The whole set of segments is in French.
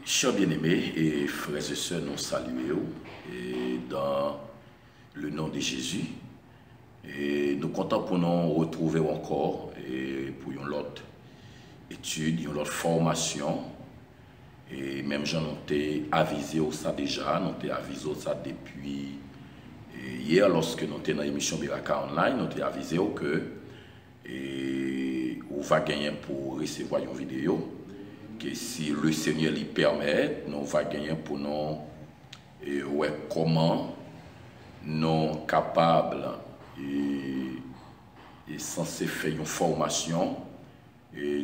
Chers bien-aimés et frères et sœurs, nous saluons et dans le nom de Jésus. Et nous comptons pour nous retrouver encore et pour une autre étude, une autre formation. Et même j'en ai avisé ça déjà, nous avons avisé ça depuis hier lorsque nous étions dans l'émission Beraka Online, nous avons avisé que on va gagner pour recevoir une vidéo. Que si le Seigneur lui permet, nous allons gagner pour nous ouais, comment nous sommes capables et censés faire une formation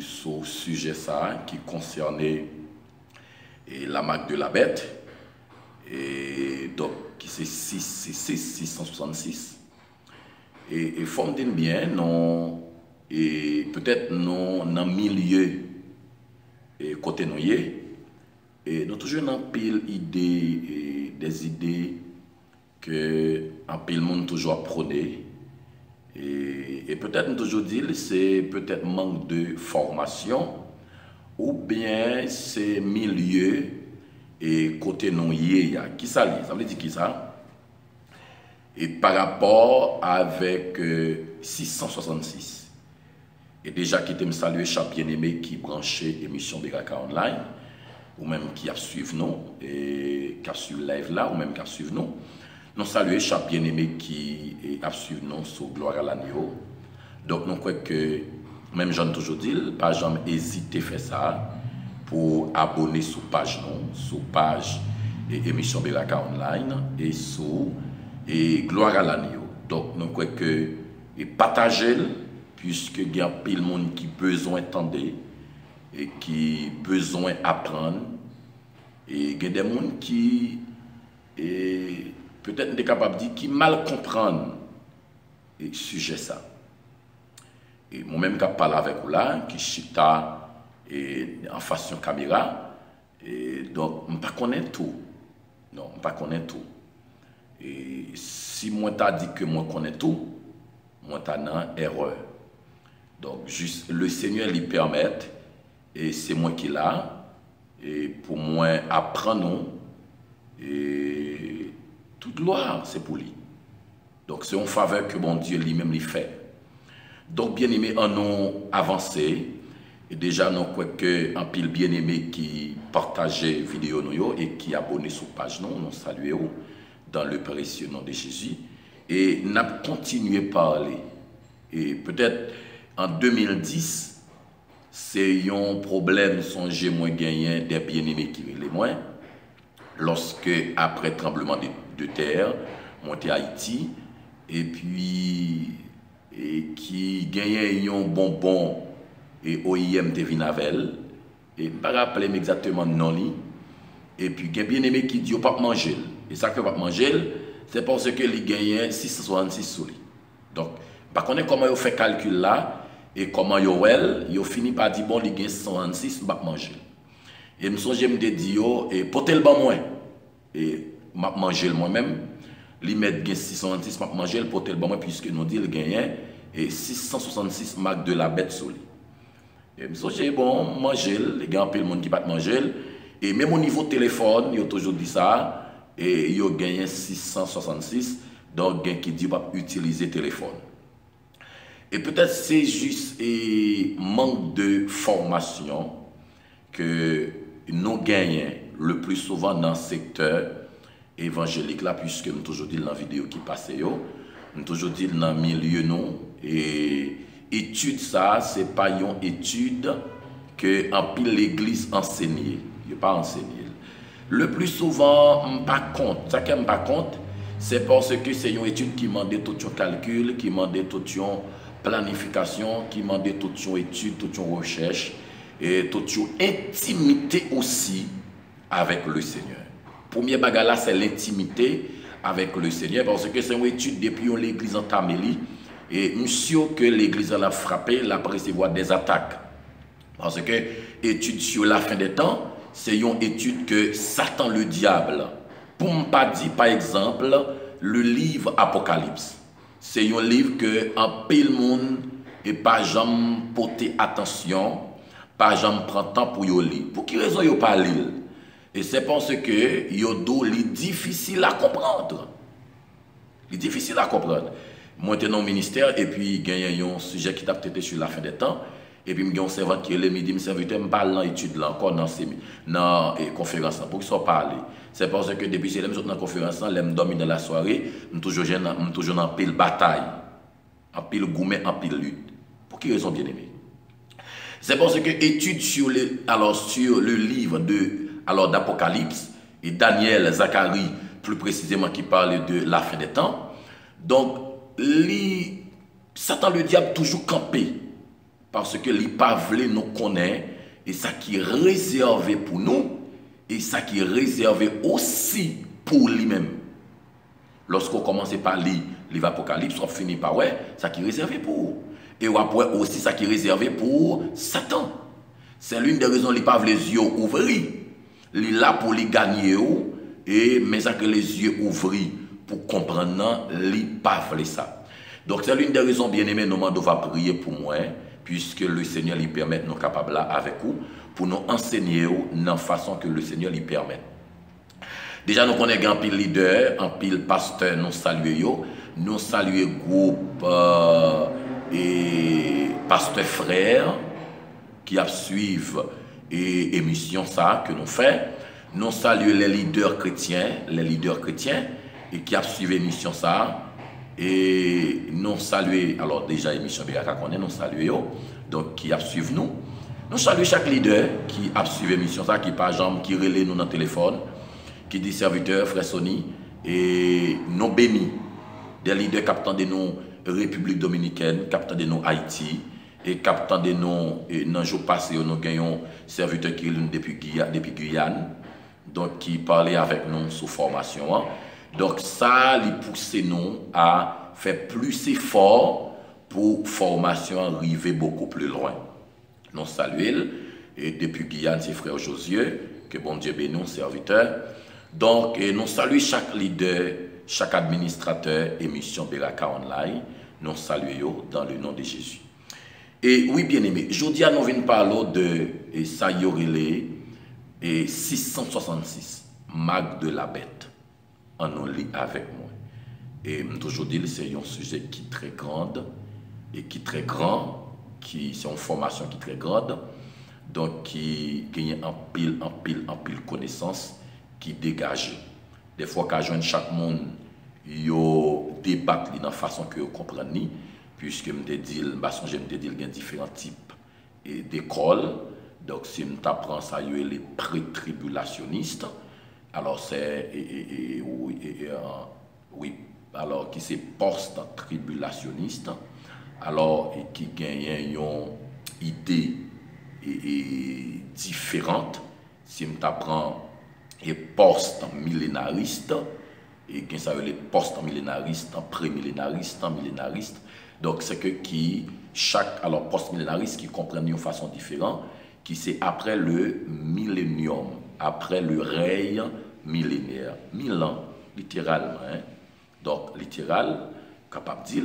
sur le sujet ça, qui concernait la marque de la bête. Et donc, c'est 666. Et forme d'une bien, non, et peut-être non dans le milieu et côté noyer, et nous toujours dans pile idée des idées que un pile monde toujours prôné et peut-être nous toujours dire c'est peut-être manque de formation ou bien c'est milieu et côté noyer qui ça lit, ça veut dire qui ça et par rapport avec 666. Et déjà, qui t'aime saluer chaque bien-aimé qui branché l'émission Beraka Online, ou même qui a suivi nous, et qui a suivi live là, ou même qui a suivi nous. Nous saluons chaque bien-aimé qui a suivi nous sur Gloire à l'agneau. Donc, nous croyons que, même j'en ai toujours dit, pas jamais hésiter à faire ça, pour abonner sur page nous, sur page émission Beraka Online, et sur Gloire à l'agneau. Donc, nous croyons que, et partager puisque il y a plein de monde qui besoin d'entendre et qui besoin d'apprendre. Et il y a des gens qui peut-être sont capables de dire qui mal comprennent le sujet ça. Et moi-même qui parle avec vous là, qui chita en façon caméra, et donc je ne connais pas tout. Non, je ne connais pas tout. Et si moi t'ai dit que moi connais tout, moi t'ai dans erreur. Donc, juste le Seigneur lui permet, et c'est moi qui l'a, et pour moi, apprendre, et toute gloire, c'est pour lui. Donc, c'est une faveur que mon Dieu lui-même lui fait. Donc, bien aimé, en nous avancé, et déjà, nous croyons qu'un pile bien aimé qui partageait vidéo nous et qui abonnait sur page nous saluons dans le précieux nom de Jésus, et n'a continué à parler. Et peut-être, en 2010, c'est un problème, songez moins gagné des bien-aimés qui les moins. Lorsque, après tremblement de terre, monté à Haïti, et puis, qui gagnait un bonbon et OIM de Vinavel, et pas rappeler exactement non, et puis, il y a bien-aimé qui dit, pas manger. Et ça que pas manger, c'est parce que il gagnait 666 sous lui. Donc, par contre, comment il fait calcul là, et comment il finit par dire, bon, il gagne 166, il va manger. Et je me dis, et pour tel ban moins, et je manger moi-même, il met 666, je manger pour tel ban moins, puisque nous dit, il gagne 666 marques de la bête sur lui. Et je me dis, bon, manger, il y a un peu de monde qui va manger, et même au niveau téléphone, il a toujours dit ça, et il gagne 666, donc il qui dit, va utiliser téléphone. Et peut-être c'est juste un manque de formation que nous gagnons le plus souvent dans le secteur évangélique là, puisque nous toujours dit dans la vidéo qui passe, nous toujours dit dans le milieu non. Et étude ça, c'est pas une étude que en pile l'église enseigne, il pas enseigné. Le plus souvent, on pas compte, ça qui me pas compte, c'est parce que c'est une étude qui demande tout un calcul, qui demande tout un planification, qui demande toute une étude, toute une recherche et toute une intimité aussi avec le Seigneur. Premier bagage là, c'est l'intimité avec le Seigneur parce que c'est une étude depuis l'église en Tamélie et monsieur que l'église a frappé, la recevoir des attaques. Parce que étude sur la fin des temps, c'est une étude que Satan le diable, pour ne pas dire par exemple le livre Apocalypse. C'est un livre que en pile monde et pas jamais porter attention, pas jamais prendre temps pour lire. Pour qui raison yo pas lire? Et c'est parce que yodo est difficile à comprendre. Il est difficile à comprendre. Moi, j'étais dans le ministère et puis il y a un sujet qui t'a peut-être sur la fin des temps. Et puis, il y a un servant qui est le midi, serviteur, je parle dans l'étude là encore dans la conférence pour qu'ils soient parlé. C'est parce que depuis que je suis dans la conférence, je dormi dans la soirée, je suis toujours en pile bataille, en pile gourmet, en pile lutte. Pour qui raison bien aimé? C'est parce que étude sur le livre d'Apocalypse et Daniel, Zacharie, plus précisément qui parle de la fin des temps. Donc, Satan le diable toujours campé. Parce que les pavlés nous connaît et ça qui est réservé pour nous et ça qui est réservé aussi pour lui-même. Lorsqu'on commence par lire l'Apocalypse, on finit par ouais, ça qui est réservé pour. Et après aussi ça qui est réservé pour Satan. C'est l'une des raisons les pavlés les yeux ouverts. Il est là pour les gagner et mais ça que les yeux ouverts pour comprendre les pavlés ça. Donc c'est l'une des raisons bien aimées nous va prier pour moi. Puisque le Seigneur lui permet de nous capables là avec vous pour nous enseigner dans la façon que le Seigneur lui permet. Déjà nous connaissons un pile leader, un pile pasteur, nous saluons groupe et pasteur frère qui suivent et émission ça que nous faisons. Nous saluons les leaders chrétiens et qui suivent émission ça. Et nous saluons, alors déjà émission Beraka qu'on est, nous saluons, donc qui a suivi nous. Nous saluons chaque leader qui a suivi l'émission, ça, qui par exemple, qui relaie nous dans le téléphone, qui dit serviteur, frère Sony, et nous bénis. Des leaders captant de nous République Dominicaine, captant de nous Haïti, et captant de nous, dans le jour passé, nous gagnons serviteur qui est depuis Guyane, donc qui parlait avec nous sous formation. Hein. Donc ça, il pousse nous à faire plus d'efforts pour formation arriver beaucoup plus loin. Nous saluons, et depuis Guyane, c'est frère Josué, que bon Dieu bénisse, serviteur. Donc, nous saluons chaque leader, chaque administrateur, émission Beraka Online. Nous saluons dans le nom de Jésus. Et oui, bien aimé, aujourd'hui, nous venons parler de Sayorele et 666, Mag de la Bête. On lit avec moi. Et aujourd'hui, c'est un sujet qui est très grand et qui est très grand, c'est une formation qui est très grande, donc qui gagne en pile connaissance qui dégage. Des fois, quand je chaque monde, yo débat de la façon que vous comprenez, puisque je me dis, il y a différents types d'écoles. Donc, si je apprends ça, il y a les pré-tribulationnistes. Alors, c'est, oui, alors qui c'est post-tribulationniste, alors qui gagne une idée différente. Si je t'apprends et post-millénariste, et qui ça veut les post-millénaristes, pré-millénaristes, millénaristes. Donc, c'est que alors post-millénariste qui comprennent d'une façon différente, qui c'est après le millénium, après le règne millénaire. 1000 ans, littéralement. Hein? Donc, littéral, capable de dire.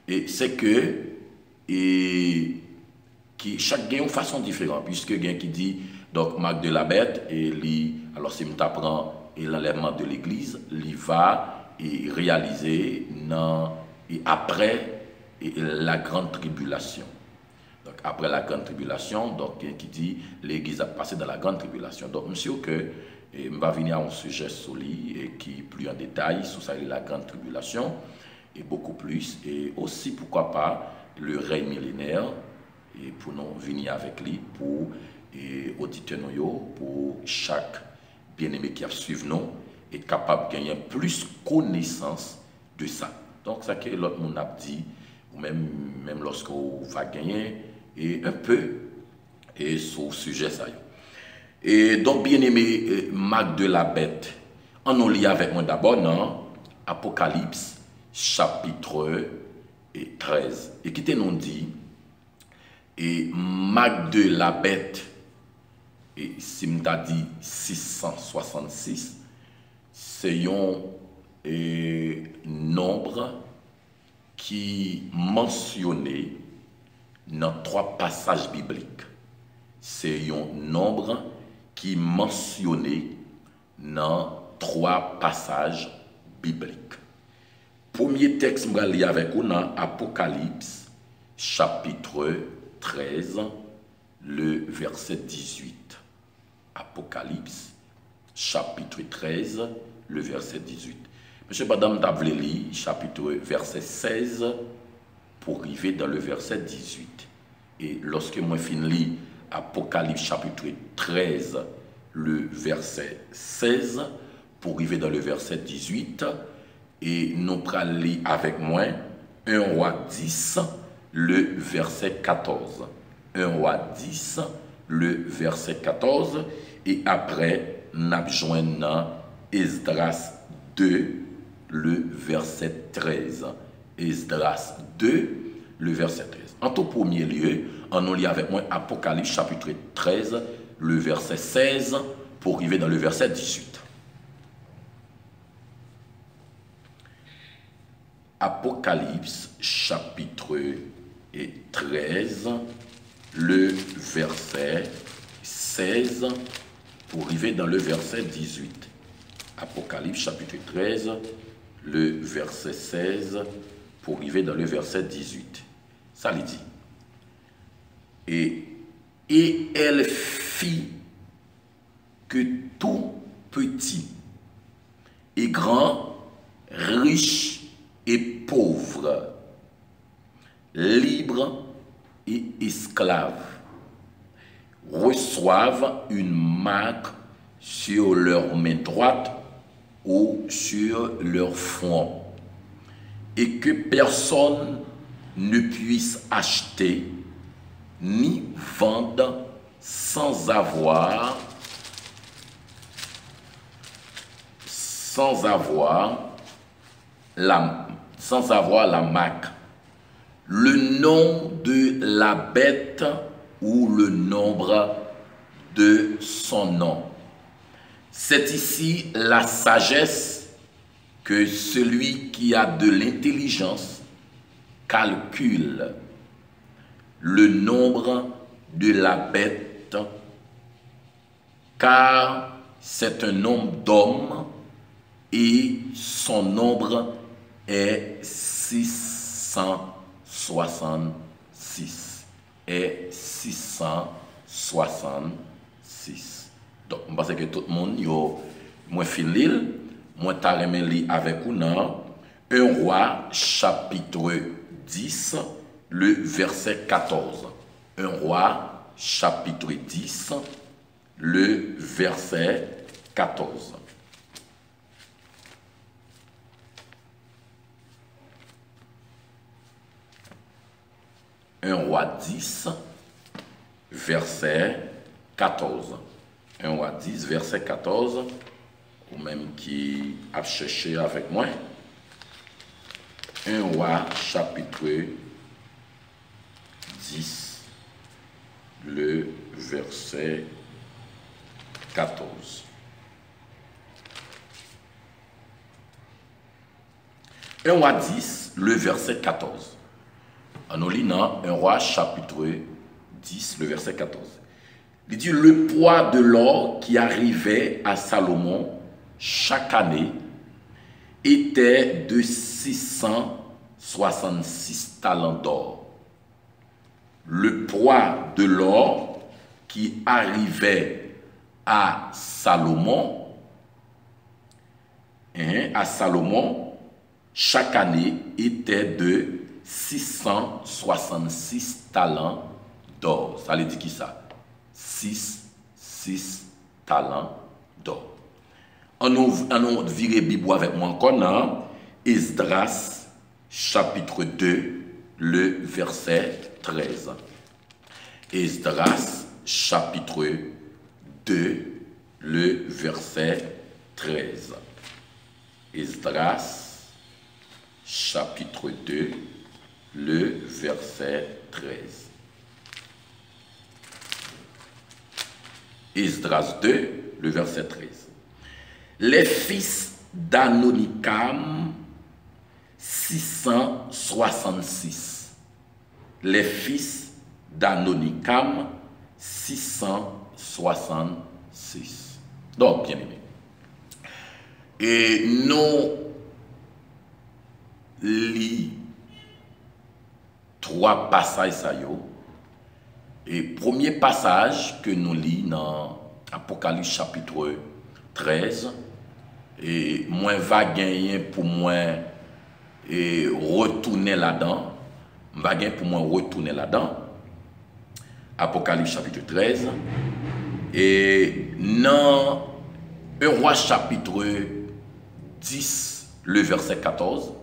Et c'est que chaque gagne une façon différente, puisque il y a qui dit, donc, Marc de la Bête, alors si tu apprends l'enlèvement de l'Église, il va réaliser après la grande tribulation. Donc, après la grande tribulation, donc, qui dit l'Église a passé dans la grande tribulation. Donc, monsieur, que je vais venir à un sujet solide et qui plus en détail sur ça, la grande tribulation, et beaucoup plus, et aussi, pourquoi pas, le règne millénaire, et pour nous venir avec lui, pour auditer pour chaque bien-aimé qui a suivi nous, est capable de gagner plus connaissance de ça. Donc, ça que l'autre monde a dit, ou même lorsqu'on va gagner, et un peu et sur le sujet ça. Et donc, bien-aimé, Mag de la Bête, on nous lit avec moi d'abord dans Apocalypse, chapitre 13. Et qui te nous dit, et Mag de la Bête, et si je t'ai dit 666, c'est un nombre qui mentionné dans 3 passages bibliques. C'est un nombre qui mentionné dans 3 passages bibliques. Premier texte que je vais lire avec vous dans Apocalypse, chapitre 13, le verset 18. Apocalypse, chapitre 13, le verset 18. Monsieur Madame Davleli, chapitre verset 16, pour arriver dans le verset 18. Et lorsque moi finis Apocalypse, chapitre 13, le verset 16, pour arriver dans le verset 18, et nous allons lire avec moi 1 Roi 10, le verset 14. 1 Roi 10, le verset 14, et après, nous avons Esdras 2, le verset 13. Esdras 2, le verset 13. En tout premier lieu, on lit avec moi Apocalypse chapitre 13, le verset 16, pour arriver dans le verset 18. Apocalypse chapitre 13, le verset 16, pour arriver dans le verset 18. Apocalypse chapitre 13, le verset 16, pour arriver dans le verset 18. Ça lui dit. Et elle fit que tout petit et grand, riche et pauvre, libre et esclave, reçoivent une marque sur leur main droite ou sur leur front, et que personne ne puisse acheter ni vendre sans avoir la marque, le nom de la bête ou le nombre de son nom. C'est ici la sagesse que celui qui a de l'intelligence calcule le nombre de la bête, car c'est un nombre d'hommes et son nombre est 666. Est 666. Donc, je pense que tout le monde, moi, fini, moi, t'arrête avec vous dans 1 Roi, chapitre 10, le verset 14. 1 Roi, chapitre 10, le verset 14. Un Roi 10, verset 14. 1 Roi 10, verset 14, ou même qui a cherché avec moi. 1 Roi, chapitre 10, le verset 14. 1 Roi 10, le verset 14. En lisant 1 Roi chapitre 10, le verset 14. Il dit, le poids de l'or qui arrivait à Salomon chaque année était de 666 talents d'or. Le poids de l'or qui arrivait à Salomon, chaque année était de 666 talents d'or. Ça veut dire qui ça? 6 talents d'or. On nous vire Bible avec moi encore dans Esdras chapitre 2, le verset 13. Esdras chapitre 2, le verset 13. Esdras chapitre 2, le verset 13. Esdras 2, le verset 13. Les fils d'Anonikam, 666. Les fils d'Anonikam, 666. 6. Donc, bien aimé. Et nous lisons 3 passages ça yo. Et premier passage que nous lisons dans Apocalypse chapitre 13, et moi va gagner pour moi et retourner là-dedans. Va gagner pour moi retourner là-dedans. Apocalypse chapitre 13. Et dans 1 Roi chapitre 10, le verset 14,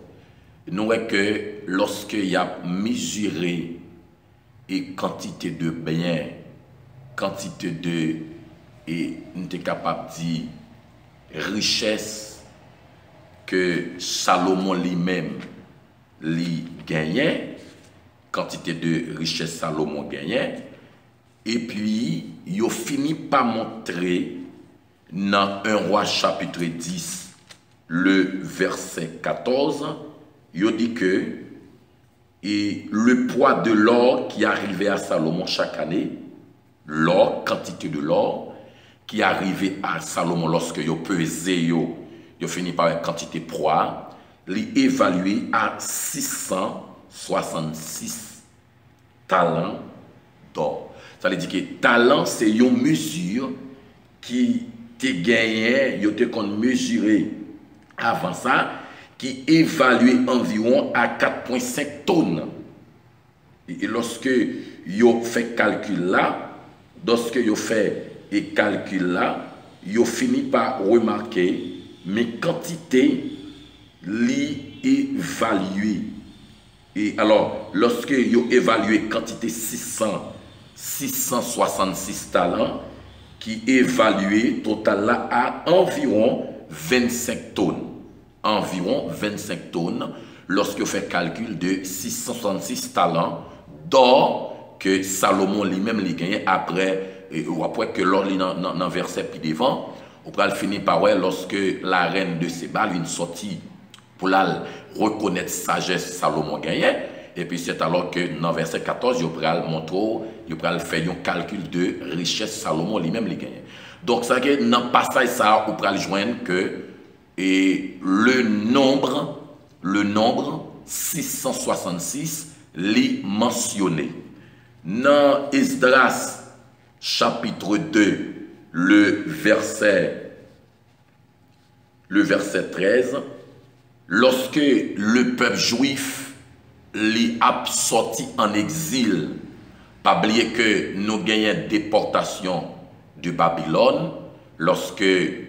nous voyons que lorsqu'il y a mesuré et quantité de biens, quantité de, et nous sommes capables de dire, richesse que Salomon lui-même lui gagnait, quantité de richesse Salomon gagnait, et puis il a fini par montrer dans 1 Roi chapitre 10, le verset 14, il dit que et le poids de l'or qui arrivait à Salomon chaque année, l'or, quantité de l'or qui arrivait à Salomon lorsque il pesait, il finit par une quantité poids, il évalué à 666 talents d'or. Ça veut dire que talent, c'est une mesure qui te gagnait, il te qu'on mesurer avant ça, qui évalue environ à 4,5 tonnes. Et lorsque vous fait calcul là, lorsque vous fait et calcul là, vous finit par remarquer mes quantités évaluées. Et alors, lorsque vous évaluez quantité 666 talents, qui évalué total là à environ 25 tonnes. Environ 25 tonnes lorsque vous faites calcul de 666 talents d'or que Salomon lui-même lui gagné après que l'or dans verset puis devant, on va finir par ouais, lorsque la reine de Séba lui sortit pour la reconnaître sagesse Salomon gagnait. Et puis c'est alors que dans verset 14, il va montrer, il va faire un calcul de richesse Salomon lui-même lui gagné. Donc ça que dans le passage ça, on va joindre que et le nombre 666 l'est mentionné. Dans Esdras chapitre 2, le verset 13, lorsque le peuple juif l'est sorti en exil, pas oublier que nous gagnons déportation de Babylone, lorsque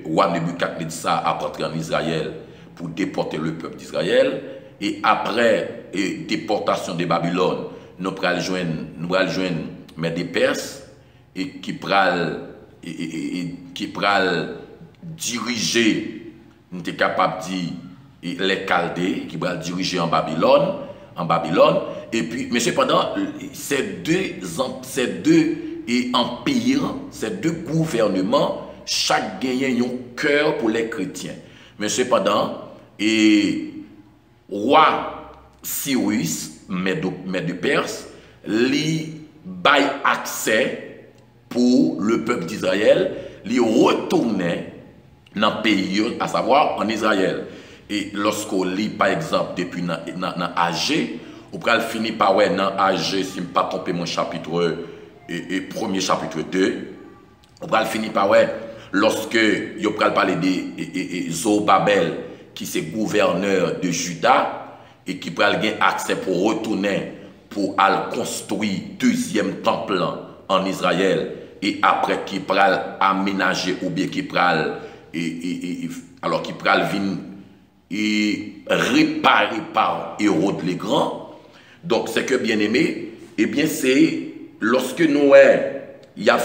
roi Nebuchadnezzar a entré en Israël pour déporter le peuple d'Israël, et après déportation de Babylone, nous allons joindre mais des Perses et qui pral diriger, nous sommes capables de dire les Chaldées, qui pral diriger en Babylone, et puis mais cependant ces deux empires, ces deux gouvernements, chaque gagne un cœur pour les chrétiens. Mais cependant, roi Cyrus, maître de Perse, lui bail accès pour le peuple d'Israël, lui retourner dans le pays, à savoir en Israël. Et lorsqu'on lit par exemple depuis dans AG, on peut finir par ouais, dans AG, si je ne pas tromper mon chapitre, premier chapitre 2, on peut finir par ouais, lorsque je vais parler de Zorobabel, qui est gouverneur de Juda, et qui peut avoir accès pour retourner, pour aller construire deuxième temple en Israël, et après qui peut aménager, ou bien qui peut alors qui peut venir et réparé par Hérode le Grand. Donc, c'est que bien aimé, eh bien, c'est lorsque Noé il a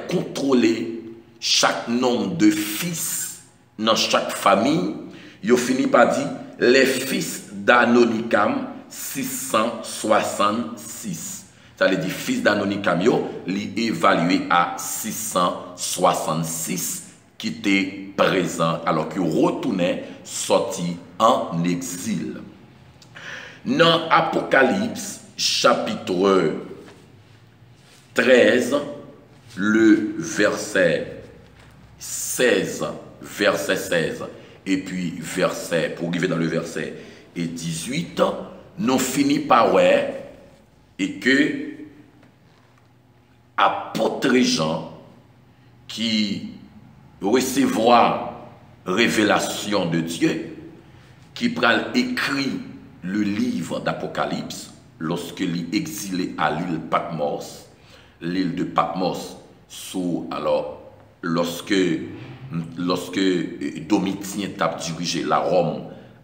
contrôlé chaque nombre de fils dans chaque famille, il a fini par dire les fils d'Anonikam 666. Ça veut dire fils d'Anonikam, il est évalué à 666 qui était présent alors qu'il retournait sorti en exil. Dans Apocalypse chapitre 13, le verset 16, verset 16, et puis verset, pour arriver dans le verset 18, nous finissons par ouais, et que apôtre Jean, qui recevra révélation de Dieu, qui prend écrit le livre d'Apocalypse, lorsque il est exilé à l'île Patmos, l'île de Patmos, alors, lorsque Domitien a dirigé la Rome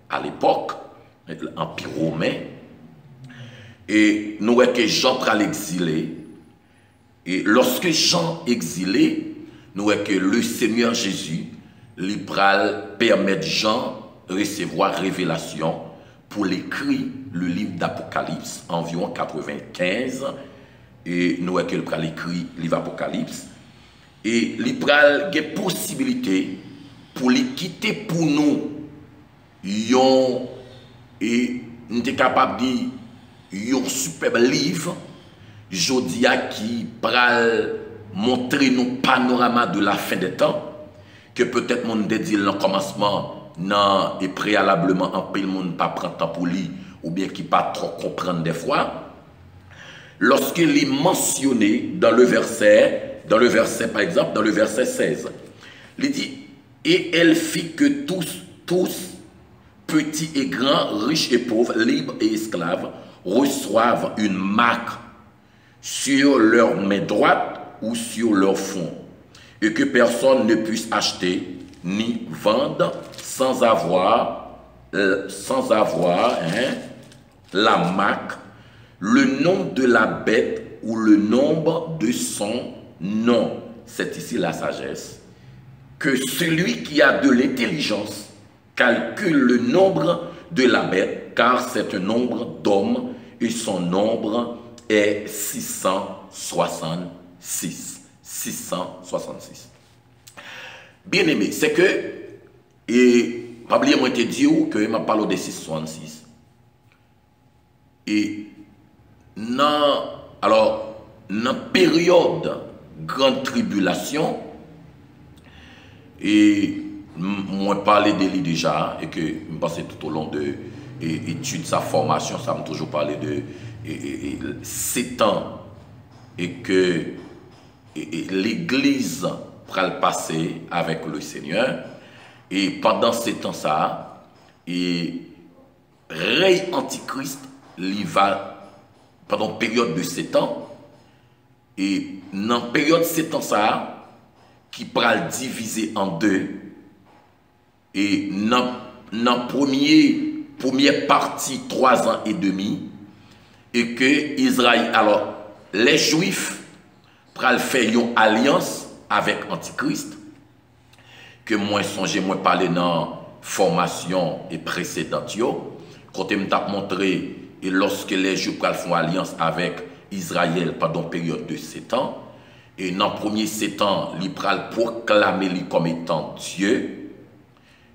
à l'époque, l'Empire romain, et nous voyons que Jean prend l'exilé, et lorsque Jean exilé, nous voyons que le Seigneur Jésus, il permet Jean recevoir révélation pour l'écrire le livre d'Apocalypse, environ 95, et nous voyons qu'il prend l'écrit le livre d'Apocalypse, et il prend des possibilités pour les quitter pour nous, et nous sommes capables de dire un superbe livre, Jodia qui pral montrer nous panorama de la fin des temps, que peut-être mon dit le commencement non et préalablement en pile monde pas prend temps pour lui ou bien qui pas trop comprendre des fois. Lorsqu'il est mentionné dans le verset par exemple dans le verset 16, il dit et elle fit que tous petits et grands, riches et pauvres, libres et esclaves reçoivent une marque sur leur main droite ou sur leur front, et que personne ne puisse acheter ni vendre sans avoir la marque, le nom de la bête ou le nombre de son nom. C'est ici la sagesse. Que celui qui a de l'intelligence calcule le nombre de la bête, car c'est un nombre d'hommes et son nombre est 666. 666. Bien aimé, c'est que, et pas oublier moi te dit que je parle de 666. Et dans période grande tribulation, et moi parler de lui déjà, et que je pense tout au long de l'étude, sa formation, ça m'a toujours parlé de 7 ans, et que l'Église va le passer avec le Seigneur, et pendant 7 ans ça, et règne antichrist, il va, pendant période de 7 ans, et dans période 7 ans ça, qui va le diviser en deux, et dans première partie 3 ans et demi, et que Israël, alors les Juifs pral faire une alliance avec Antichrist, que moi songe, moi parler dans formation et précédente, quand je m'ai montré, et lorsque les Juifs pral font alliance avec Israël pendant période de 7 ans, et dans les premiers 7 ans, il pral proclamer lui comme étant Dieu,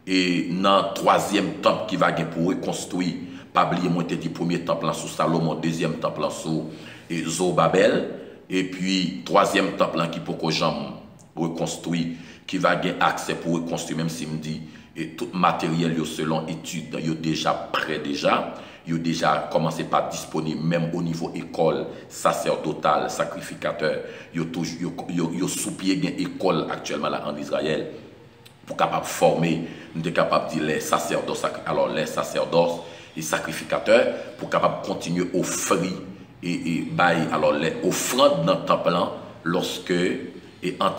et dans le 3e temple qui va pour reconstruire, pas oublier moi dit premier temple sous Salomon, 2e temple sous Zorobabel, et puis 3e temple qui pour que j'en reconstruit, qui va gagner accès pour reconstruire, même si me dit et tout matériel selon études, il est déjà prêt déjà, il est déjà commencé par disponible même au niveau école sacerdotale, sacrificateur, il y sous pied une école actuellement là en Israël pour capable former, nous sommes capables de dire les sacerdotes, alors les sacerdotes et sacrificateurs pour capable continuer à offrir et alors les offrandes dans le temple lorsque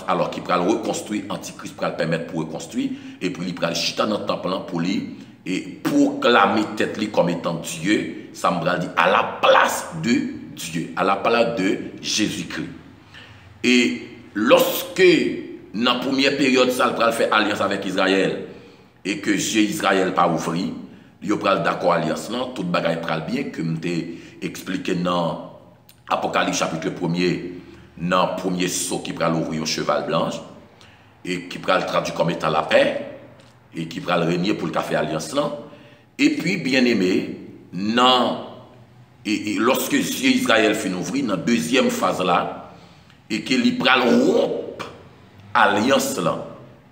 alors qu'il va reconstruire, Antichrist va le permettre pour reconstruire, et puis il va le chita dans le temple pour lui et proclamer tête lui comme étant Dieu, ça me dit à la place de Dieu, à la place de Jésus-Christ. Et lorsque dans la première période, ça va faire alliance avec Israël et que Israël pas ouvert, il va d'accord alliance là, tout bagaille pral bien que m'ai expliqué dans Apocalypse chapitre 1er, dans le premier saut qui va ouvrir un cheval blanc et qui va le traduire comme étant la paix et qui va le régner pour le café alliance là. Et puis bien aimé, lorsque Israël finit ouvrir dans la 2e phase là et qu'il va rompre alliance là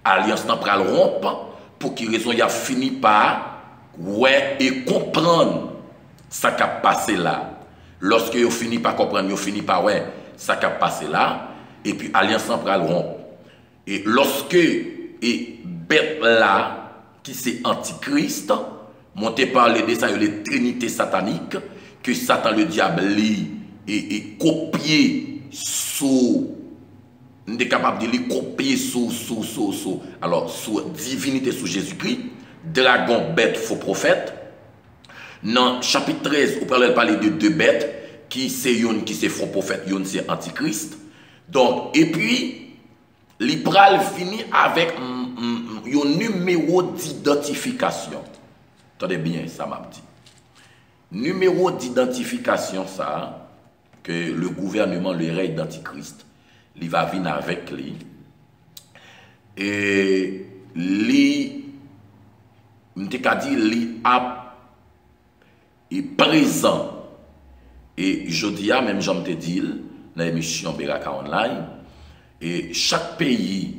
alliance n'a pas le rompre, pour qui raison il a fini par ouais et comprendre ça qui a passé là. Lorsque il fini par comprendre, il fini par ouais ça qui a passé là, et puis alliance n'a pas le rompre. Et lorsque et bête là qui c'est antichrist, monté par les dessins les trinités sataniques, que Satan le diable lit et copier sous, on est capable de les copier sous divinité sous Jésus-Christ, dragon, bête, faux prophète. Dans chapitre 13, on peut parler de deux bêtes, qui c'est une qui c'est faux prophète, une c'est antichrist. Donc, et puis, l'Ibral finit avec un numéro d'identification. Attendez bien, ça m'a dit. Numéro d'identification, ça, que le gouvernement, le règne d'Antichrist, il va venir avec lui. Et lui, est présent. Et je dis, même j'en te dis, dans l'émission Beraka Online, et chaque pays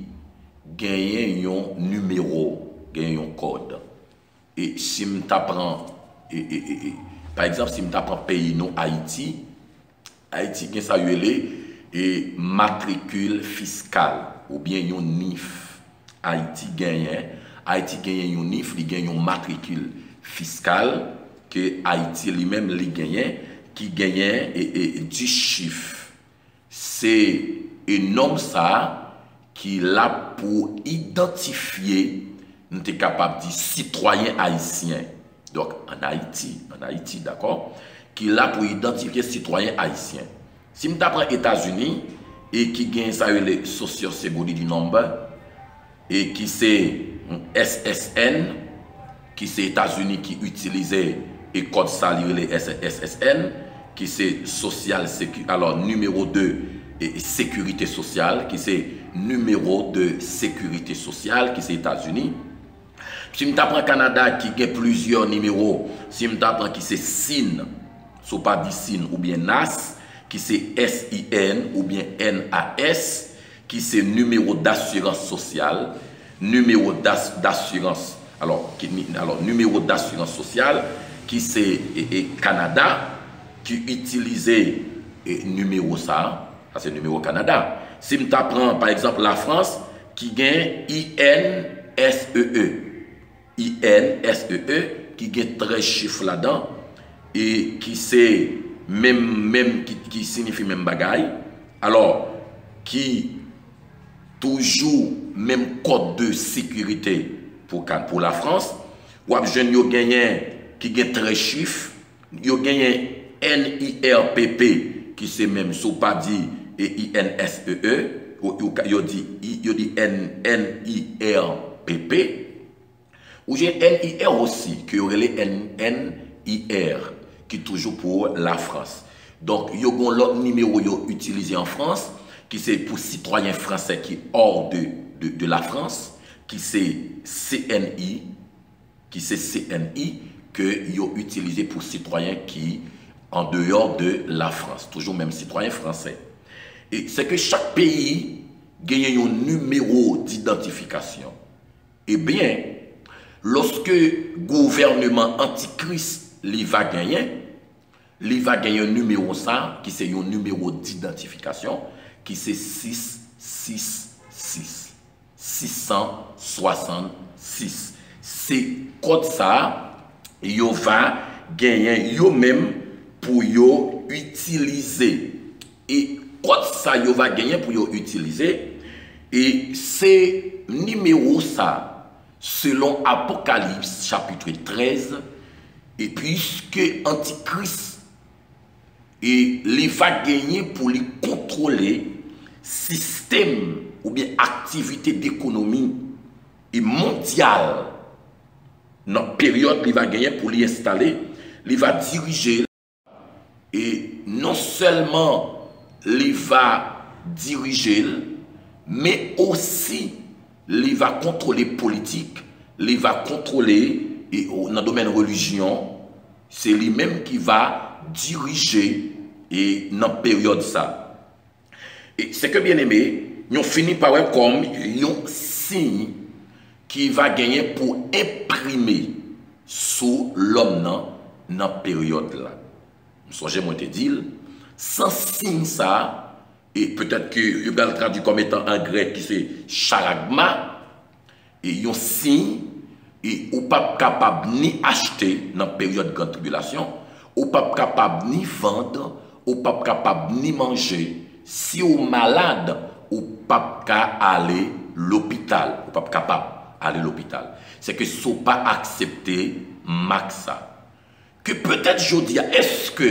gagne un numéro, gagne un code. Et si je t'apprends, par exemple, si je t'apprends pays, nous, Haïti, Haïti, ça et matricule fiscale, ou bien un NIF. Haïti gagne un NIF, il gagne un matricule fiscal, que Haïti lui-même gagne, qui gagne du chiffre. C'est un homme ça qui là pour identifier, nous sommes capables de dire citoyen haïtien. Donc en Haïti, d'accord, qui là pour identifier citoyen haïtien. Si nous apprends États-Unis et qui gagne ça le Social Security Number et qui c'est SSN, qui c'est États-Unis qui utilisait et code salarié les SSN, qui c'est Social Sécurité, alors numéro 2 et sécurité sociale, qui c'est numéro de sécurité sociale, qui c'est États-Unis. Si nous apprends Canada qui a plusieurs numéros, si nous apprends qui c'est SIN, soit pas dit SIN ou bien NAS, qui c'est SIN ou bien NAS, qui c'est numéro d'assurance sociale, numéro d'assurance, alors numéro d'assurance sociale, qui c'est Canada, qui utilisait numéro ça c'est numéro Canada. Si nous apprends par exemple la France, qui gagne INSEE, qui gagne 13 chiffres là-dedans, et qui c'est même qui signifie même bagaille, alors qui toujours même code de sécurité pour la France, ou jeune yo gagné qui gagne 13 chiffres, yo gagné NIRPP qui c'est même sous pas dit et INSEE, yo dit NIRPP, ou j'ai NIR aussi qui aurait les NIR qui toujours pour la France. Donc, il y a l'autre numéro utilisé en France, qui c'est pour citoyens français qui sont hors de la France, qui c'est CNI, que ils ont utilisé pour citoyens qui en dehors de la France, toujours même citoyens français. Et c'est que chaque pays gagne un numéro d'identification. Eh bien, lorsque le gouvernement antichrist va gagner un numéro ça, qui c'est un numéro d'identification, qui c'est 666. 666. C'est code ça, yo va gagner yo même pour yo utiliser. Et code ça yo va gagner pour yo utiliser. Et c'est numéro ça, selon Apocalypse chapitre 13, et puisque Antichrist et les va gagner pour les contrôler système ou bien activité d'économie et mondiale dans la période il va gagner pour les installer, il va diriger et non seulement il va diriger mais aussi il va contrôler politique, il va contrôler et dans le domaine religion, c'est lui-même qui va diriger et dans la période ça. Et c'est que bien aimé, nous finissons par comme un signe qui va gagner pour imprimer sous l'homme dans la période là. Je moi te dit, sans signe ça, et peut-être que je vais le traduire comme étant en grec qui c'est charagma, et un signe, et ou pas capable ni acheter dans la période de grande tribulation, ou pas capable ni vendre, ou pas capable ni manger. Si vous êtes malade, ou pas aller l'hôpital, ou pas capable aller l'hôpital. C'est que si vous pas accepté Maxa. Que peut-être je dis, est-ce que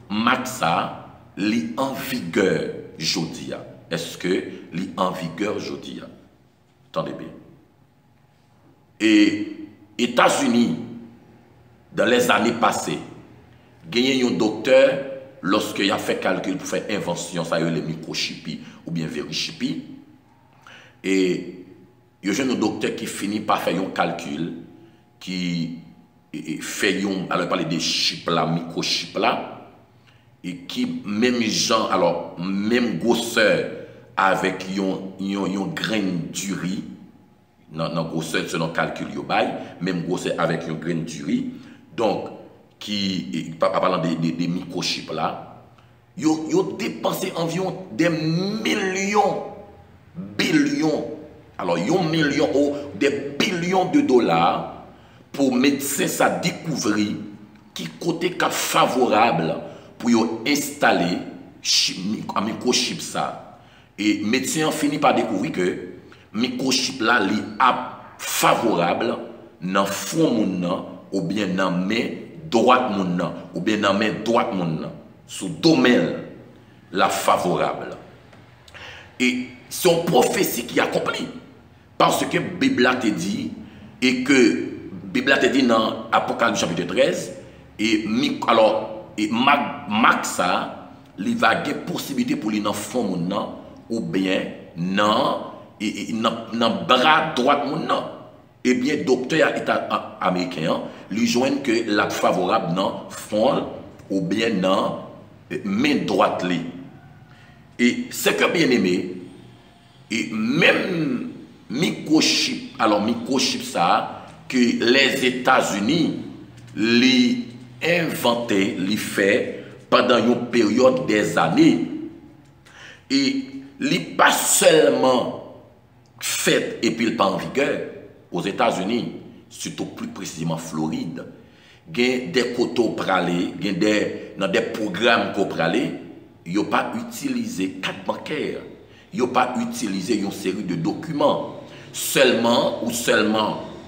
Maxa est en vigueur aujourd'hui? Est-ce que est en vigueur aujourd'hui? Attendez bien. Et États-Unis, dans les années passées, gagné un docteur lorsqu'il a fait calcul pour faire invention, ça y est, les microchips ou bien verichips. Et il y a un docteur qui finit par faire un calcul qui fait un, alors parler des chips là, microchips là, et qui même gens, alors même grosseur avec un grain du riz, non grosseur selon calcul yo bail, même grosseur avec un grain du riz, donc qui parlant des microchips là, yo dépensé environ des millions, billions, alors un million ou des billions de dollars pour médecin ça découvrir qui côté cas favorable pour yo installer un microchip ça, et médecin finit par découvrir que microchip là li favorable dans fond moun ou bien dans main droite moun ou bien dans main droite moun sous domaine la favorable, et son prophétie qui accomplit parce que Bible a te dit, et que Bible a te dit dans Apocalypse chapitre 13, et alors et Maxa il va avoir possibilité pour lui dans fond moun ou bien dans bras droit moun nan. Eh bien docteur état américain lui joigne que la favorable dans fond ou bien dans main droite li. Et c'est que bien aimé, et même microchip, alors microchip ça que les États-Unis li inventé, li fait pendant une période des années, et li pas seulement fait et puis il pas en vigueur aux États-Unis, surtout plus précisément Floride, il y a des coteaux pralés, dans des programmes qu'on pralé, il a pas utilisé carte bancaire, il a pas utilisé une série de documents, seulement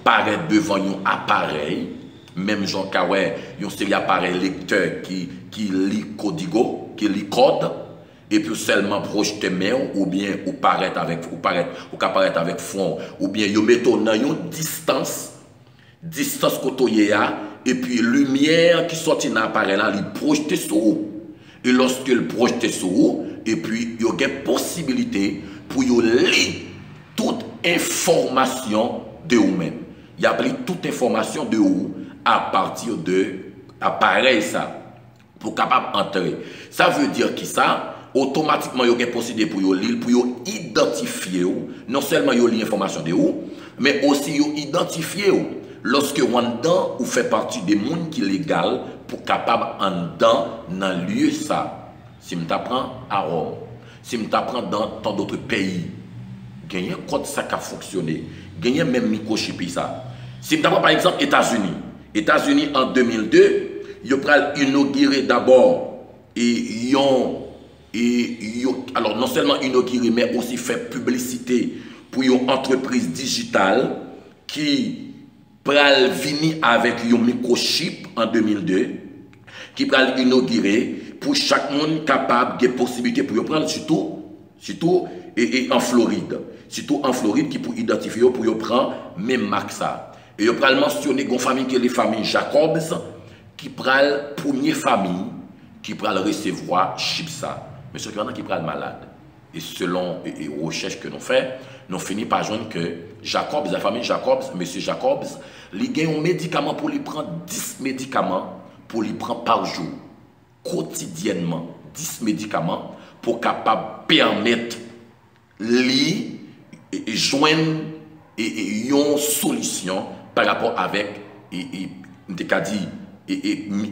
paraître devant un appareil, même Jean Kawé, une série d'appareils lecteurs qui lit codigo, qui lit code, et puis seulement projeter main ou bien ou paraître avec fond, ou bien yo mettre dans une distance côté et puis lumière qui sortit dans l'appareil là, il projette sur vous. Et lorsque il projette sur vous, et puis il y a une possibilité pour yo lire toute information de vous-même. Il y a pris toute information de vous à partir de l'appareil ça pour capable entrer. Ça veut dire que ça automatiquement il y a une possibilité pour lire, pour identifier non seulement il y a l'information de vous, mais aussi identifier lorsque vous dedans ou fait partie des mondes qui légal pour capable en dedans dans lieu ça. Si je t'apprends à Rome, si je t'apprends dans tant d'autres pays, gagner code ça qui a fonctionné, gagner même microchip ça. Si je t'apprends par exemple États-Unis en 2002, ils ont inauguré d'abord alors non seulement inauguré mais aussi fait publicité pour une entreprise digitale qui pral venir avec un microchip en 2002 qui pral inaugurer pour chaque monde capable de possibilité pour prendre surtout en Floride qui pour identifier pour prendre même Maxa, et il pral mentionner une famille qui est les familles Jacobs qui pral première famille qui pral recevoir chip ça. Mais ce qui pral malade, et selon les recherches que nous faisons, nous finissons par joindre que Jacobs, la famille Jacobs, monsieur Jacobs, il a un médicament pour lui prendre 10 médicaments pour lui prendre par jour, quotidiennement, 10 médicaments pour capable permettre lui joindre une solution par rapport avec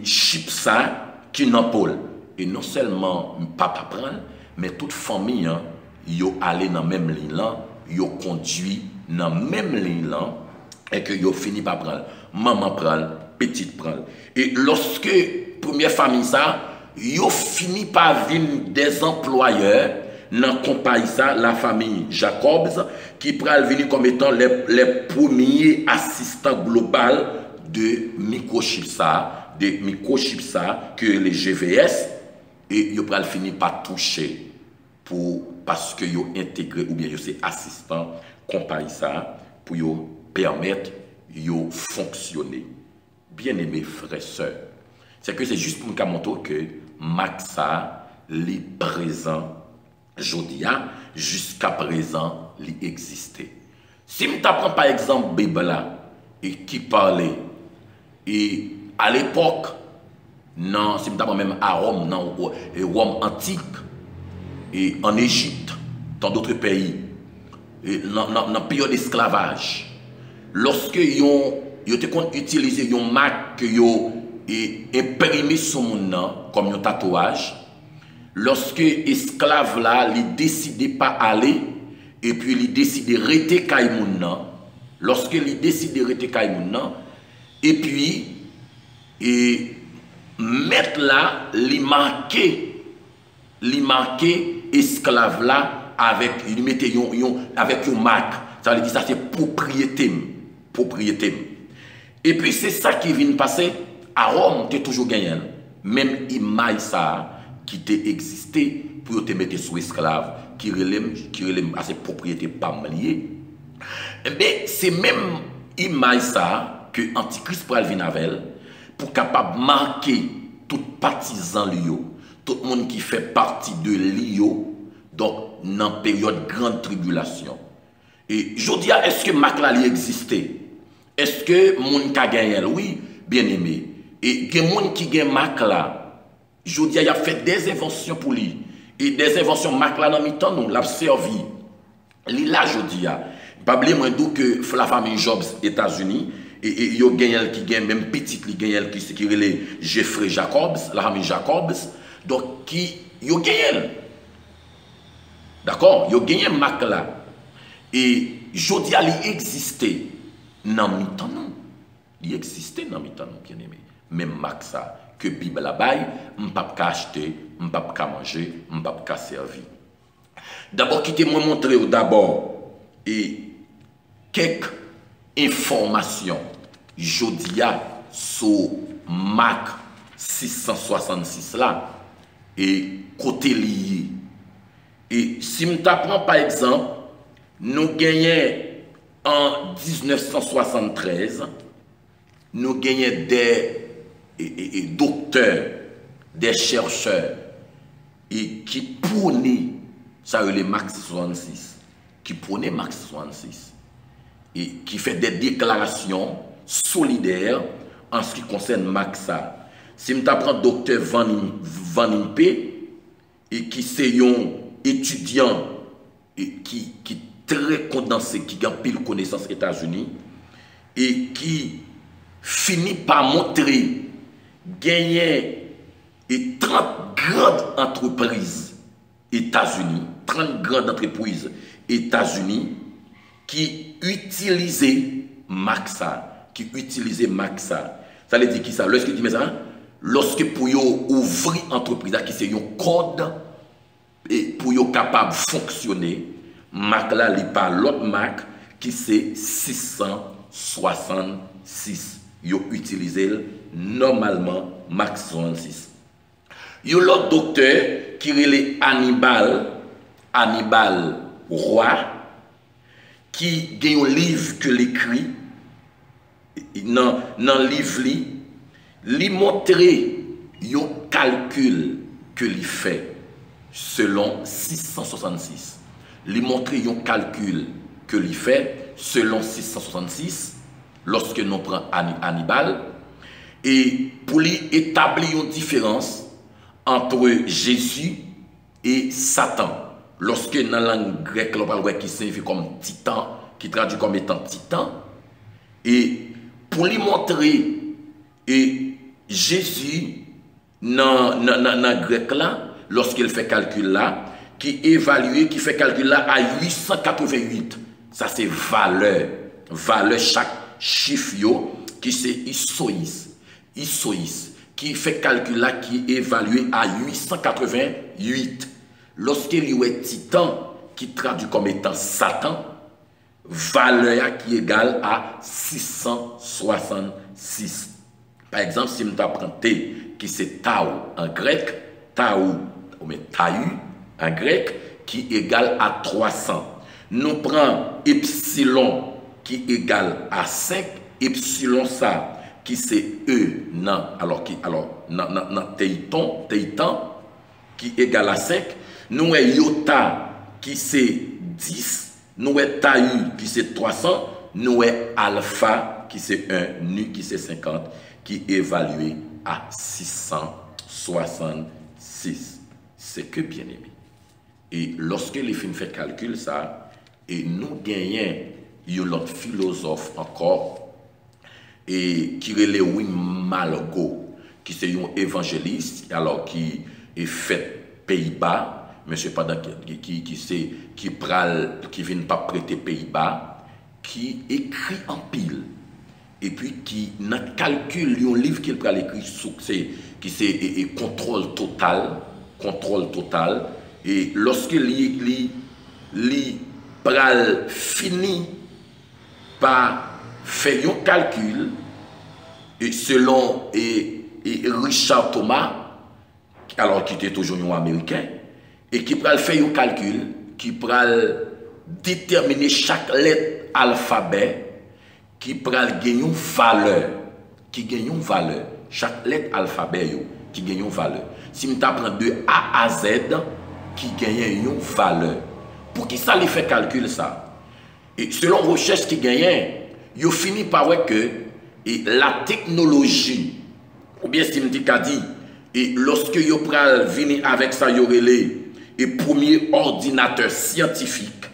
chipsa qui n'en pôle. Et non seulement papa prend, mais toute famille, yo allé dans même ligne là, yo conduit dans même ligne là, et que yo fini par prendre. Maman prend, petite prend. Et lorsque première famille ça, yo fini par venir des employeurs dans compagnie ça, la famille Jacobs, qui pral venir comme étant les premiers assistants globaux de microchipsa, que les GVS, et yo pral finir par toucher parce que yo intégré ou bien yo c'est assistant compagnie ça pour yo permettre yo fonctionner. Bien aimés frères et sœurs, c'est que c'est juste pour nous montrer que Maxa est présent jodia jusqu'à présent il existait. Si je prends par exemple Bible et qui parlait et à l'époque non, si je prends même à Rome, non, Rome antique et en Égypte, dans d'autres pays, dans la période d'esclavage, lorsque ils ont utilisé une marque que et imprimé sur mon nom comme un tatouage, lorsque esclave là, il décidait pas aller et puis il décidait rester kaimoun, lorsque il décidait rester kaimoun, et puis mettre là, il marquait esclave là avec il mettait avec une marque, ça veut dire ça c'est propriété. Et puis c'est ça qui vient passer. À Rome, tu as toujours gagné. Même image ça qui t'a existé pour te mettre sous esclave, qui relève à ses propriétés pas liées. Mais c'est même image ça que Antichrist pour venir avec pour capable marquer tout partisan Lio, tout le monde qui fait partie de Lio, donc dans la période grande tribulation. Et je dis, est-ce que Maclali existait? Est-ce que moun ka gagné? Oui, bien aimé. Et il y a des gens qui gagnent Mac là, je dis, il a fait des inventions pour lui. Et des inventions Mac là, dans le temps, nous l'a servi. Là, je dis, pas oublier moi que la famille Jobs, États-Unis, et il y a des qui gagnent, même petit, qui relève Jeffrey Jacobs, la famille Jacobs, donc qui y a gagné. D'accord? Il y a gagné Mac là. Et je dis, il existait dans le temps, non. Il existait dans le temps, bien aimé. Même Maxa, que Bible la baille, on ne peut pas acheter, on ne peut pas manger, on ne peut pas servir. D'abord, quittez-moi montrer d'abord quelques informations. Jodia sur Mac 666 là, et côté lié. Et si je t'apprends par exemple, nous gagnons en 1973, nous gagnons des docteurs, des chercheurs, et qui prenaient, ça les Max 66, qui prenaient Max 66, et qui fait des déclarations solidaires en ce qui concerne Maxa. Si je t'apprends docteur Van Impe, et qui c'est un étudiant et qui très condensé, qui a pile connaissance aux États-Unis, et qui finit par montrer gagner 30 grandes entreprises États-Unis, 30 grandes entreprises États-Unis qui utilisaient Maxa, Ça veut dire qui ça? Lorsque tu dis ça, lorsque pour ouvrir entreprise, qui c'est un code et pour être capable de fonctionner, Mac là, il pas l'autre Mac qui c'est 666. Ils utilisé normalement Mac 66. Il y a l'autre docteur qui est Hannibal Roy, qui a un livre que l'écrit dans le livre, il montre un calcul que il fait selon 666. Il montre un calcul que il fait selon 666 lorsque nous prenons Hannibal et pour lui établir une différence entre Jésus et Satan. Lorsque dans la langue grecque, on parle qui signifie comme titan, qui traduit comme étant titan. Et pour lui montrer, et Jésus, dans le grec là, lorsqu'il fait calcul là, qui évalue, qui fait calcul là à 888. Ça c'est valeur. Valeur chaque chiffre qui c'est isoïs, qui fait calcul là, qui évalue à 888. Lorsqu'il y a titan, qui traduit comme étant Satan, valeur qui est égale à 666. Par exemple, si nous apprenons T, qui c'est Tau en grec, Tau, ou bien Taïu en grec, qui est égal à 300. Nous prenons Epsilon qui est égal à 5, Epsilon ça, qui c'est E, non, alors Teiton, qui est égal à 5, nous avons Iota qui c'est 10, nous avons Taïu qui c'est 300, nous avons Alpha qui c'est 1, Nu qui c'est 50, qui est évalué à 666. C'est que bien aimé. Et lorsque les films fait calcul ça, et nous gagnons un autre philosophe encore, et qui est Lewin Malgo, qui c'est un évangéliste, alors qui est fait Pays-Bas, monsieur pendant qui vient pas prêter Pays-Bas, qui écrit en pile. Et puis qui n'a calcul un livre qu'il peut écrire qui c'est contrôle total et lorsque li pral fini par faire un calcul et selon Richard Thomas, alors qui était toujours un américain, et qui pral faire un calcul qui pral déterminer chaque lettre alphabet qui pral gagner une valeur, chaque lettre alphabet qui gagne une valeur. Si nous apprenons de A à Z qui gagne une valeur. Pour qui ça les fait calcul ça? Et selon recherche qui gagne, il finit par voir que la technologie, ou bien si nous dit et lorsque vous pral venir avec ça, vous relé et premier ordinateur scientifique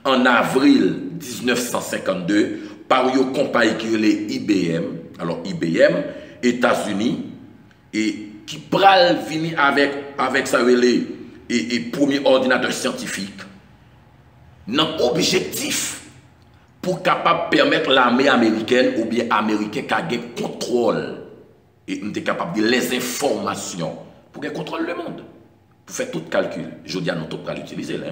en avril 1952 par une compagnie qui est IBM, alors IBM, États-Unis, et qui pral venir avec ça et premier ordinateur scientifique, non objectif pour capable permettre l'armée américaine ou bien américain qui a un contrôle et on est capable de les informations pour qu'elle contrôle le monde, pour faire tout calcul. Je dis à nous pas l'utiliser là.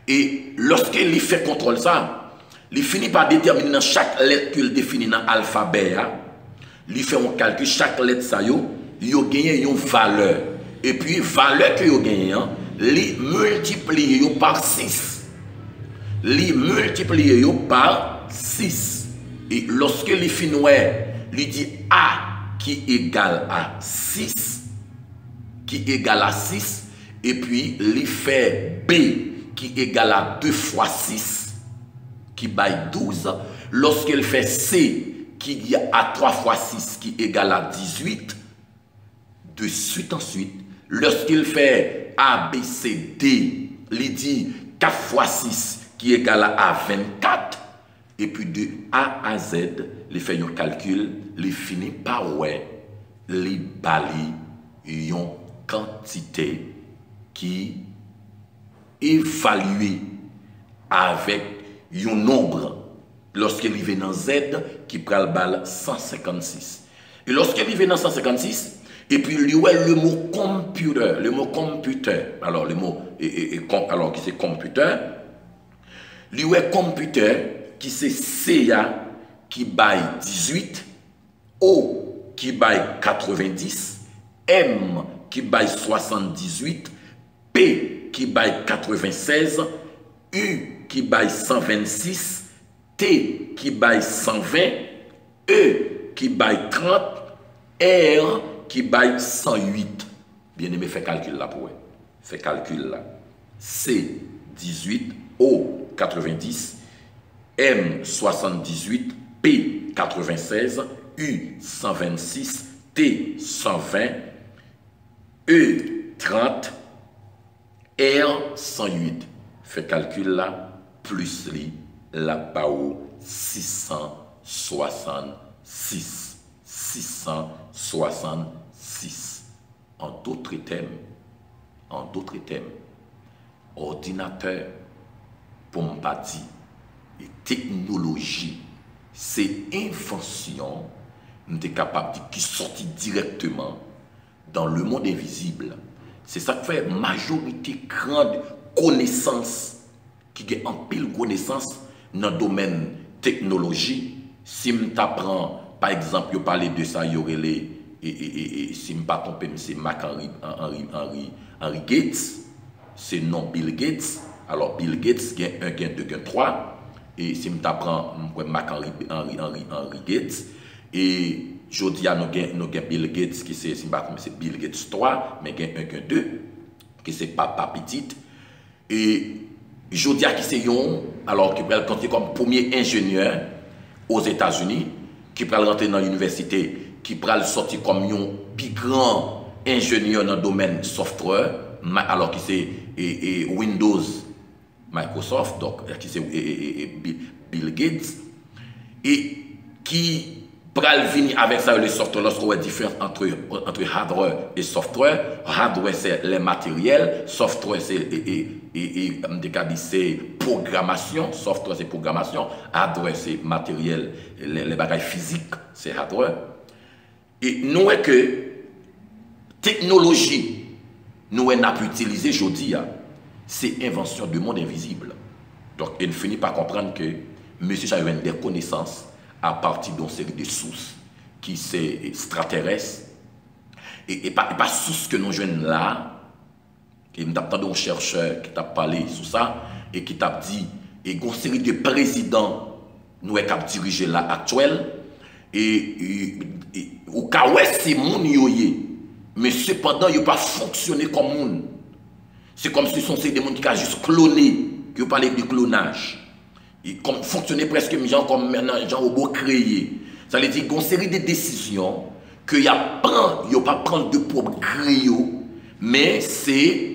Et lorsqu'il fait contrôle ça, il finit par déterminer dans chaque lettre qu'il définit dans l'alphabet, il fait un calcul, chaque lettre ça il gagne une valeur. Et puis valeur que il gagne, il multiplie par 6. Il multiplie par 6. Et lorsque il finit, il dit A qui égale à 6, et puis il fait B qui égale à 2 fois 6, qui baille 12. Lorsqu'il fait C qui est à 3 fois 6, qui égale à 18, de suite en suite, lorsqu'il fait A, B, C, D, il dit 4 fois 6, qui égale à 24, et puis de A à Z, il fait un calcul, il finit par ouais, il bali une quantité qui évaluée avec un nombre lorsqu'il vient dans Z qui prend le bal 156. Et lorsqu'il vient dans 156, et puis il y a le mot computer, alors le mot alors qui c'est computer, il y a computer qui c'est CA qui baille 18, O qui baille 90, M qui baille 78, P qui baille 96, U qui baille 126, T qui baille 120, E qui baille 30, R qui baille 108. Bien aimé, fait calcul là pour eux. Fait calcul là. C 18, O 90, M 78, P 96, U 126, T 120, E 30, R 108. fait calcul là, plus li, la bao 666. 666. En d'autres termes, ordinateur, pour me pas dire, et technologie, c'est invention, nous sommes capables de dire, qui sortit directement dans le monde invisible. C'est ça qui fait majorité grande connaissance, qui a en pile connaissance dans le domaine technologie. Si je t'apprends, par exemple, je parle de ça, il y aurait les, et si je ne me pas trompé, c'est Henry Gates, c'est non Bill Gates. Alors Bill Gates, gain 1, gain 2, gain 3. Et si je t'apprends, Henry Gates, et je dis à nous Bill Gates, qui c'est, c'est Bill Gates 3, mais gain 1, gain 2, qui c'est papa petite. Et je dis à qui c'est yon, alors qui peut compter comme premier ingénieur aux États-Unis, qui peut rentrer dans l'université, qui peut sortir comme un plus grand ingénieur dans le domaine software, alors qui c'est Windows, Microsoft, donc qui c'est Bill Gates, et qui peut venir avec ça le software, lorsqu'on voit la différence entre hardware et software. Hardware c'est les matériels, software c'est c'est programmation, software c'est programmation, hardware c'est matériel, les bagages physiques c'est hardware. Et nous est que technologie, nous n'a pu utiliser aujourd'hui, c'est invention du monde invisible. Donc il finit par comprendre que monsieur Chauvin a des connaissances à partir d'une série de sources qui sont extraterrestres et pas sources que nous jouons là. Et nous avons un chercheur qui t'a parlé sur ça et qui t'a dit et une série de présidents nous avons dirigé là actuel et au cas où c'est mon yoye, mais cependant il n'a pas fonctionné comme monde. C'est comme si ce sont des gens qui ont juste cloné, qui ont parlé de clonage. Et comme fonctionner presque comme maintenant, gens robots créés. Ça veut dire qu'il y a une série de décisions que il n'y a pas prendre de propre créé, mais c'est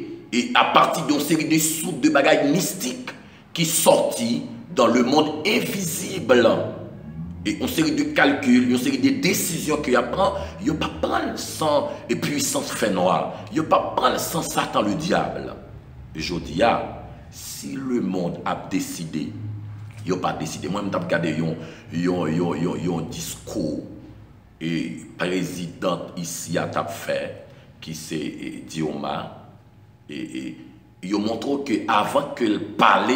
à partir d'une série de soutes de bagages mystiques qui sortent dans le monde invisible. Et une série de calculs, une série de décisions qu'il y a pas prendre sans puissance fait noire. Il n'y a pas prendre sans Satan le diable. Je dis, si le monde a décidé, il n'a pas décidé. Moi, je vais regarder un discours et président ici à fait, qui c'est Dioma, et il montre qu'avant qu'elle parle,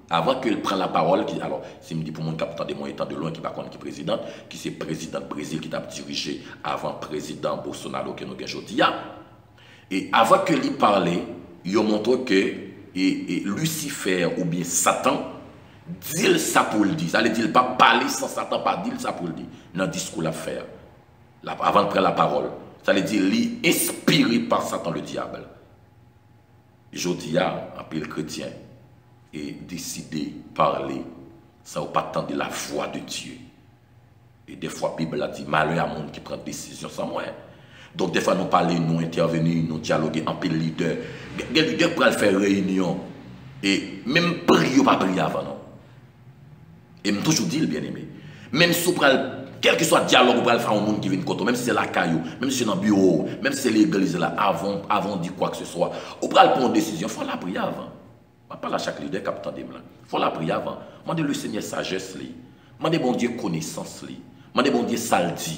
avant qu'elle prenne la parole, alors, si me dit pour mon capitaine de moi étant de loin, qui va connaître qui est président, qui c'est président du Brésil qui a dirigé avant président Bolsonaro que nous avons aujourd'hui. Et avant que lui parle, il montre que Lucifer ou bien Satan dit ça pour le dire. Ça veut dire pas parler sans Satan, pas dire ça pour le dire. Dans le discours à faire, avant de prendre la parole. Ça veut dire lui inspiré par Satan le diable. Aujourd'hui, un peu le chrétien et décider de parler sans pas attendre la voix de Dieu. Et des fois, la Bible a dit malheur à monde qui prend décision sans moi. Donc, des fois, nous parlons, nous intervenir, nous dialoguer en peu leader. Les leaders pourraient faire réunion et même prier ou pas prier avant. Non? Et je toujours dit, bien aimé, même si quel que soit le dialogue, vous pouvez faire un monde qui vient de côté, même si c'est la caillou, même si c'est dans le bureau, même si c'est l'église là, avant de dire quoi que ce soit, vous pouvez prendre une décision, il faut la prier avant. Je ne parle pas à chaque leader, capitaine de blanc. Il faut la prier avant. Demandez le Seigneur sagesse, demandez bon Dieu connaissance, demandez bon Dieu saldi.